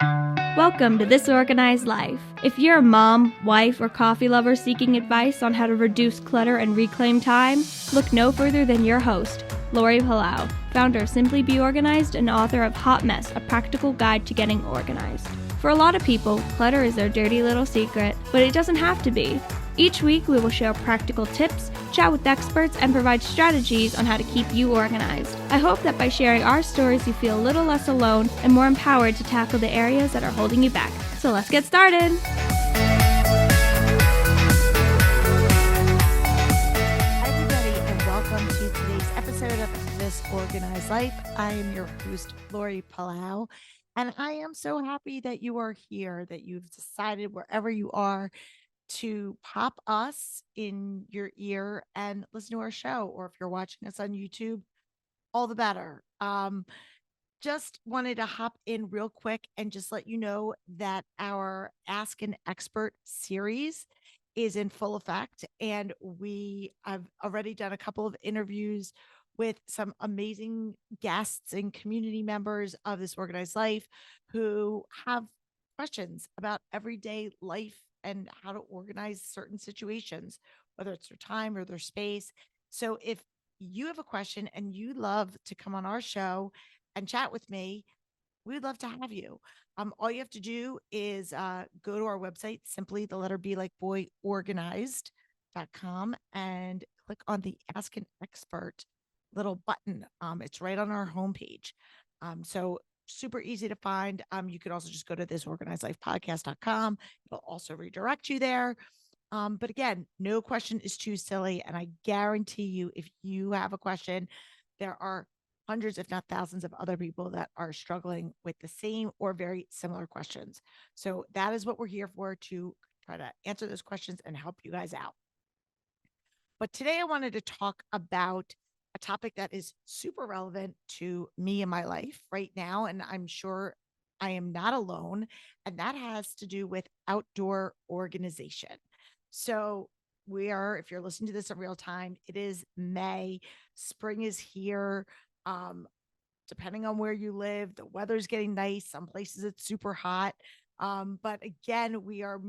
Welcome to This Organized Life. If you're a mom, wife, or coffee lover seeking advice on how to reduce clutter and reclaim time, look no further than your host, Lori Palau, founder of Simply Be Organized and author of Hot Mess, a practical guide to getting organized. For a lot of people, clutter is their dirty little secret, but it doesn't have to be. Each week, we will share practical tips, chat with experts, and provide strategies on how to keep you organized. I hope that by sharing our stories, you feel a little less alone and more empowered to tackle the areas that are holding you back. So let's get started! Hi, everybody, and welcome to today's episode of This Organized Life. I am your host, Lori Palau, and I am so happy that you are here, that you've decided wherever you are to pop us in your ear and listen to our show, or if you're watching us on YouTube, all the better. Just wanted to hop in real quick and just let you know that our Ask an Expert series is in full effect, and we have already done a couple of interviews with some amazing guests and community members of This Organized Life who have questions about everyday life and how to organize certain situations, whether it's their time or their space. So if you have a question and you love to come on our show and chat with me, we'd love to have you. All you have to do is go to our website, simply the letter B like boy organized.com, and click on the Ask an Expert little button. It's right on our homepage. So super easy to find. You can also just go to thisorganizedlifepodcast.com. It'll also redirect you there. But again, no question is too silly. And I guarantee you, if you have a question, there are hundreds, if not thousands, of other people that are struggling with the same or very similar questions. So that is what we're here for, to try to answer those questions and help you guys out. But today I wanted to talk about a topic that is super relevant to me in my life right now. And I'm sure I am not alone. And that has to do with outdoor organization. So if you're listening to this in real time, it is May. Spring is here. Um, Depending on where you live, the weather's getting nice. Some places it's super hot. But again, we're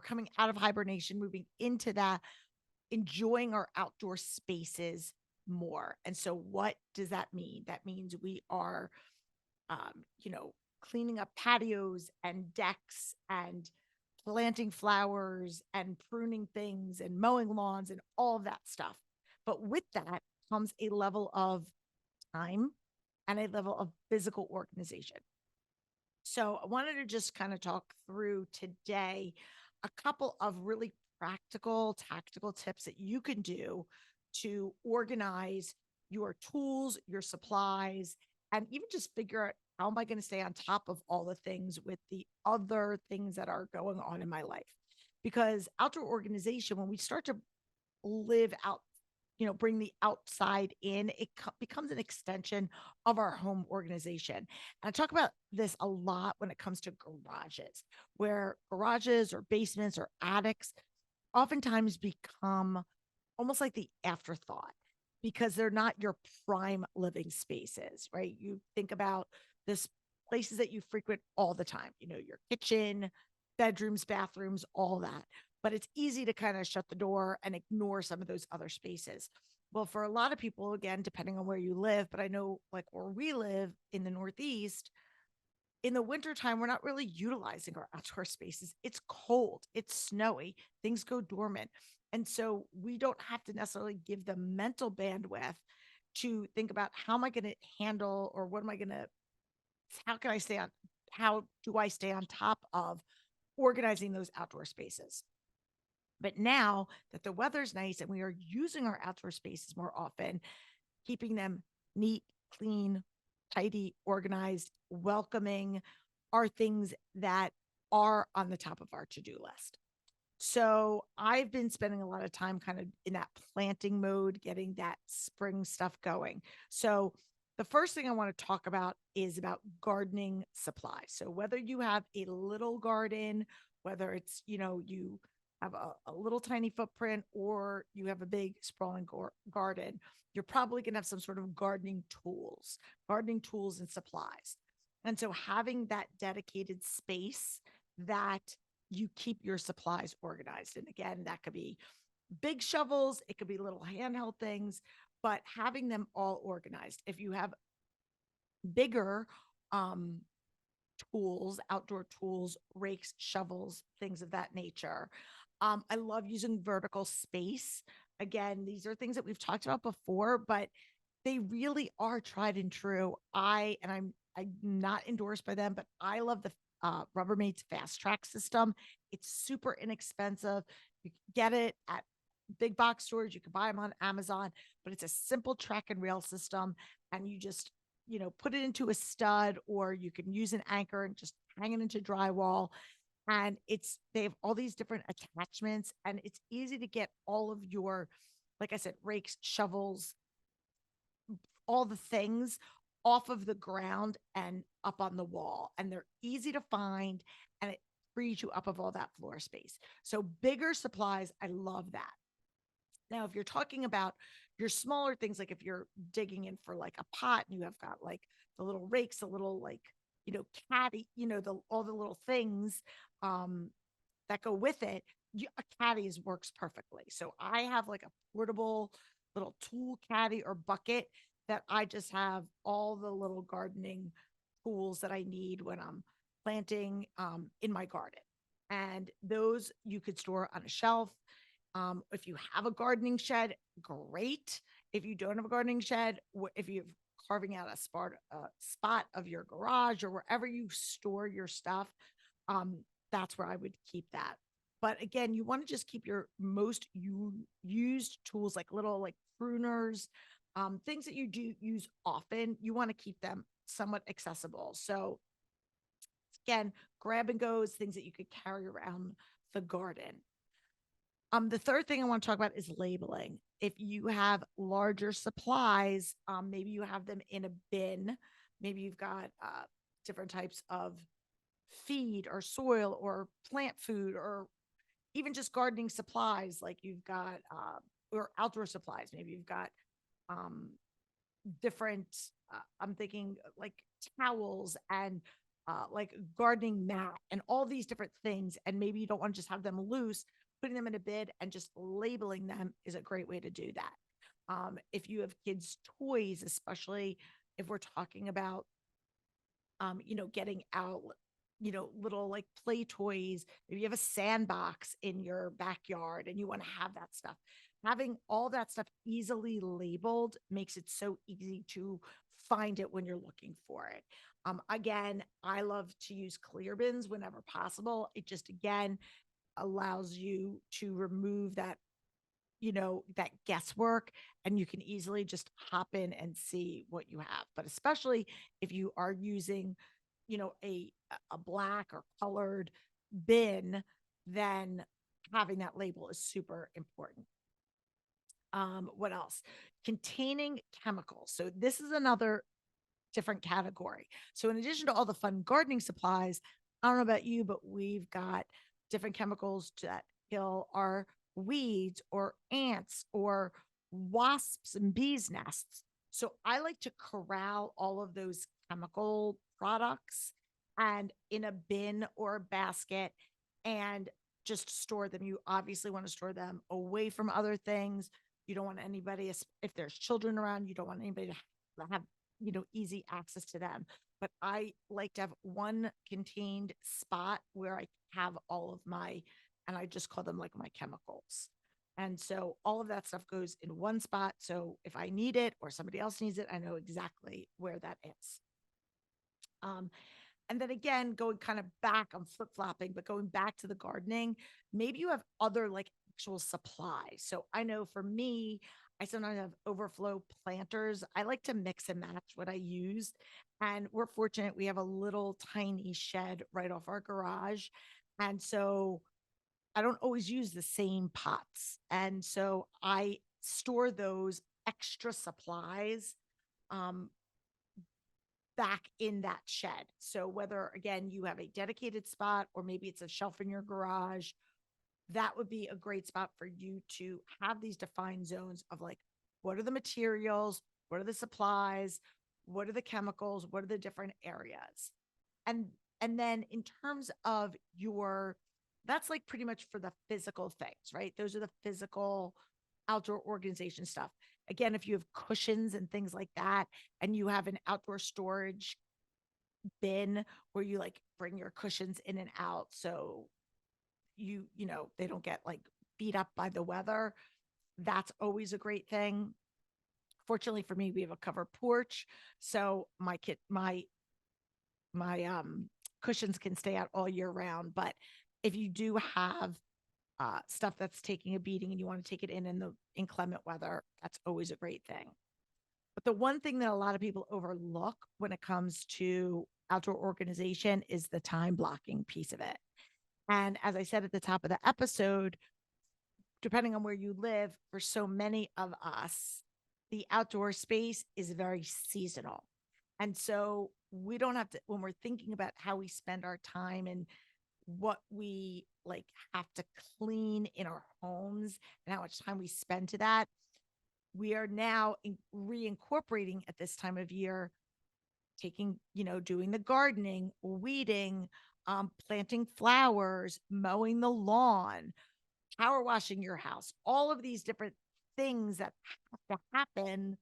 coming out of hibernation, moving into that, enjoying our outdoor spaces more. And so what does that mean? That means we are, cleaning up patios and decks and planting flowers and pruning things and mowing lawns and all of that stuff. But with that comes a level of time and a level of physical organization. So I wanted to just kind of talk through today a couple of really practical, tactical tips that you can do to organize your tools, your supplies, and even just figure out, how am I going to stay on top of all the things with the other things that are going on in my life? Because outdoor organization, when we start to live out, bring the outside in, it becomes an extension of our home organization. And I talk about this a lot when it comes to garages, where garages or basements or attics oftentimes become almost like the afterthought, because they're not your prime living spaces, right? You think about this places that you frequent all the time, your kitchen, bedrooms, bathrooms, all that. But it's easy to kind of shut the door and ignore some of those other spaces. Well, for a lot of people, again, depending on where you live, but I know like where we live in the Northeast, in the wintertime, we're not really utilizing our outdoor spaces. It's cold, it's snowy, things go dormant. And so we don't have to necessarily give the mental bandwidth to think about, how am I going to handle, or how can I stay on, how do I stay on top of organizing those outdoor spaces? But now that the weather's nice and we are using our outdoor spaces more often, keeping them neat, clean, tidy, organized, welcoming are things that are on the top of our to-do list. So I've been spending a lot of time kind of in that planting mode, getting that spring stuff going. So the first thing I want to talk about is about gardening supplies. So whether you have a little garden, whether it's, you have a little tiny footprint, or you have a big sprawling garden, you're probably going to have some sort of gardening tools and supplies. And so having that dedicated space that you keep your supplies organized. And again, that could be big shovels, it could be little handheld things, but having them all organized. If you have bigger um, tools, outdoor tools, rakes, shovels, things of that nature. I love using vertical space. Again, these are things that we've talked about before, but they really are tried and true. I'm not endorsed by them, but I love the Rubbermaid's Fast Track system. It's super inexpensive. You can get it at big box stores. You can buy them on Amazon, but it's a simple track and rail system, and you just put it into a stud, or you can use an anchor and just hang it into drywall. And they have all these different attachments, and it's easy to get all of your, like I said, rakes, shovels, all the things off of the ground and up on the wall. And they're easy to find, and it frees you up of all that floor space. So bigger supplies, I love that. Now, if you're talking about your smaller things, like if you're digging in for like a pot and you have got like the little rakes, the little like, caddy, all the little things um, that go with it, a caddy works perfectly. So I have like a portable little tool caddy or bucket that I just have all the little gardening tools that I need when I'm planting in my garden. And those you could store on a shelf. If you have a gardening shed, great. If you don't have a gardening shed, if you're carving out a spot of your garage or wherever you store your stuff, um, that's where I would keep that. But again, you want to just keep your most used tools, like little like pruners, things that you do use often. You want to keep them somewhat accessible. So again, grab and goes, things that you could carry around the garden. The third thing I want to talk about is labeling. If you have larger supplies, maybe you have them in a bin. Maybe you've got different types of feed or soil or plant food, or even just gardening supplies, like you've got or outdoor supplies. Maybe you've got um, different. I'm thinking like towels and like gardening mat and all these different things. And maybe you don't want to just have them loose. Putting them in a bin and just labeling them is a great way to do that. If you have kids' toys, especially if we're talking about, getting out, little like play toys. If you have a sandbox in your backyard and you want to have that stuff, having all that stuff easily labeled makes it so easy to find it when you're looking for it. Again, I love to use clear bins whenever possible. It just, again, allows you to remove that guesswork, and you can easily just hop in and see what you have. But especially if you are using, a black or colored bin, then having that label is super important. What else? Containing chemicals. So this is another different category. So in addition to all the fun gardening supplies, I don't know about you, but we've got different chemicals that kill our weeds or ants or wasps and bees nests. So I like to corral all of those chemical products and in a bin or a basket and just store them. You obviously want to store them away from other things. You don't want anybody, if there's children around, you don't want anybody to have, easy access to them. But I like to have one contained spot where I have all of and I just call them like my chemicals. And so all of that stuff goes in one spot. So if I need it or somebody else needs it, I know exactly where that is. And then again, going kind of back, I'm flip flopping, but going back to the gardening, maybe you have other like actual supplies. So I know for me, I sometimes have overflow planters. I like to mix and match what I use. And we're fortunate we have a little tiny shed right off our garage. And so I don't always use the same pots. And so I store those extra supplies um, back in that shed. So whether again you have a dedicated spot or maybe it's a shelf in your garage, that would be a great spot for you to have these defined zones of like, what are the materials, what are the supplies, what are the chemicals, what are the different areas. And and then in terms of your, that's like pretty much for the physical things, right? Those are the physical outdoor organization stuff. Again, if you have cushions and things like that, and you have an outdoor storage bin where you like bring your cushions in and out, so they don't get like beat up by the weather, that's always a great thing. Fortunately for me, we have a covered porch, so my cushions can stay out all year round. But if you do have stuff that's taking a beating and you want to take it in the inclement weather, that's always a great thing. But the one thing that a lot of people overlook when it comes to outdoor organization is the time blocking piece of it. And as I said at the top of the episode, depending on where you live, for so many of us, the outdoor space is very seasonal. And so we don't have to, when we're thinking about how we spend our time and what we like have to clean in our homes and how much time we spend to that, we are now reincorporating at this time of year, taking, doing the gardening, weeding, planting flowers, mowing the lawn, power washing your house, all of these different things that have to happen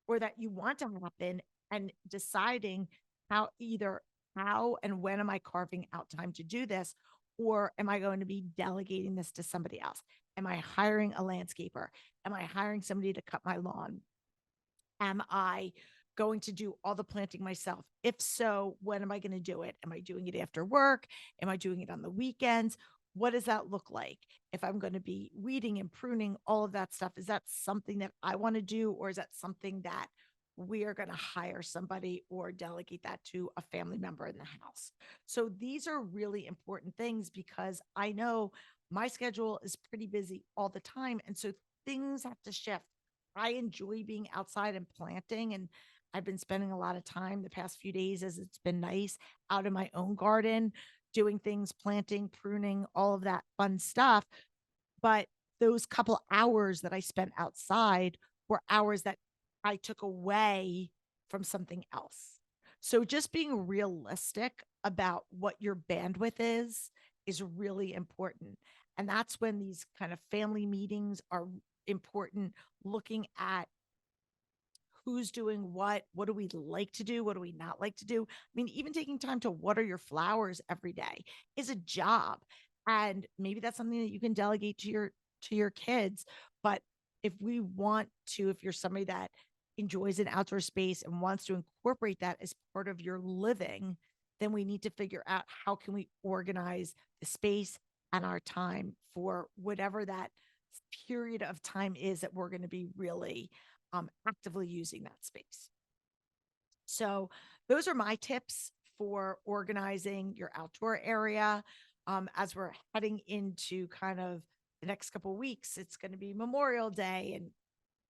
or that you want to happen, and deciding how and when am I carving out time to do this? Or am I going to be delegating this to somebody else? Am I hiring a landscaper? Am I hiring somebody to cut my lawn? Am I going to do all the planting myself? If so, when am I going to do it? Am I doing it after work? Am I doing it on the weekends? What does that look like? If I'm going to be weeding and pruning, all of that stuff, is that something that I want to do? Or is that something that we are going to hire somebody or delegate that to a family member in the house? So these are really important things because I know my schedule is pretty busy all the time. And so things have to shift. I enjoy being outside and planting, and I've been spending a lot of time the past few days, as it's been nice, out in my own garden, doing things, planting, pruning, all of that fun stuff. But those couple hours that I spent outside were hours that I took away from something else. So just being realistic about what your bandwidth is really important. And that's when these kind of family meetings are important, looking at who's doing what do we like to do, what do we not like to do. I mean, even taking time to water your flowers every day is a job, and maybe that's something that you can delegate to your kids. But if you're somebody that enjoys an outdoor space and wants to incorporate that as part of your living, then we need to figure out how can we organize the space and our time for whatever that period of time is that we're going to be really actively using that space. So those are my tips for organizing your outdoor area. As we're heading into kind of the next couple of weeks, it's going to be Memorial Day and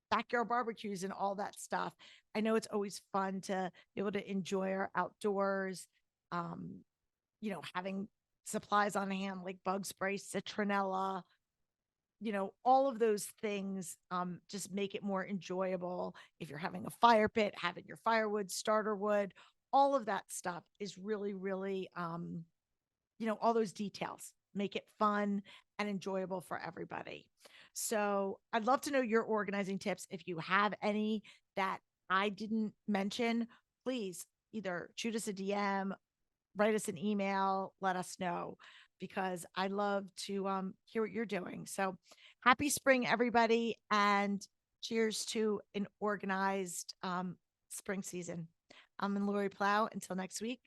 backyard barbecues and all that stuff. I know it's always fun to be able to enjoy our outdoors, um, having supplies on hand like bug spray, citronella, all of those things just make it more enjoyable. If you're having a fire pit, having your firewood, starter wood, all of that stuff is really, really, all those details make it fun and enjoyable for everybody. So I'd love to know your organizing tips. If you have any that I didn't mention, please either shoot us a DM, write us an email, let us know, because I love to hear what you're doing. So happy spring, everybody, and cheers to an organized spring season. I'm Lori Plow. Until next week,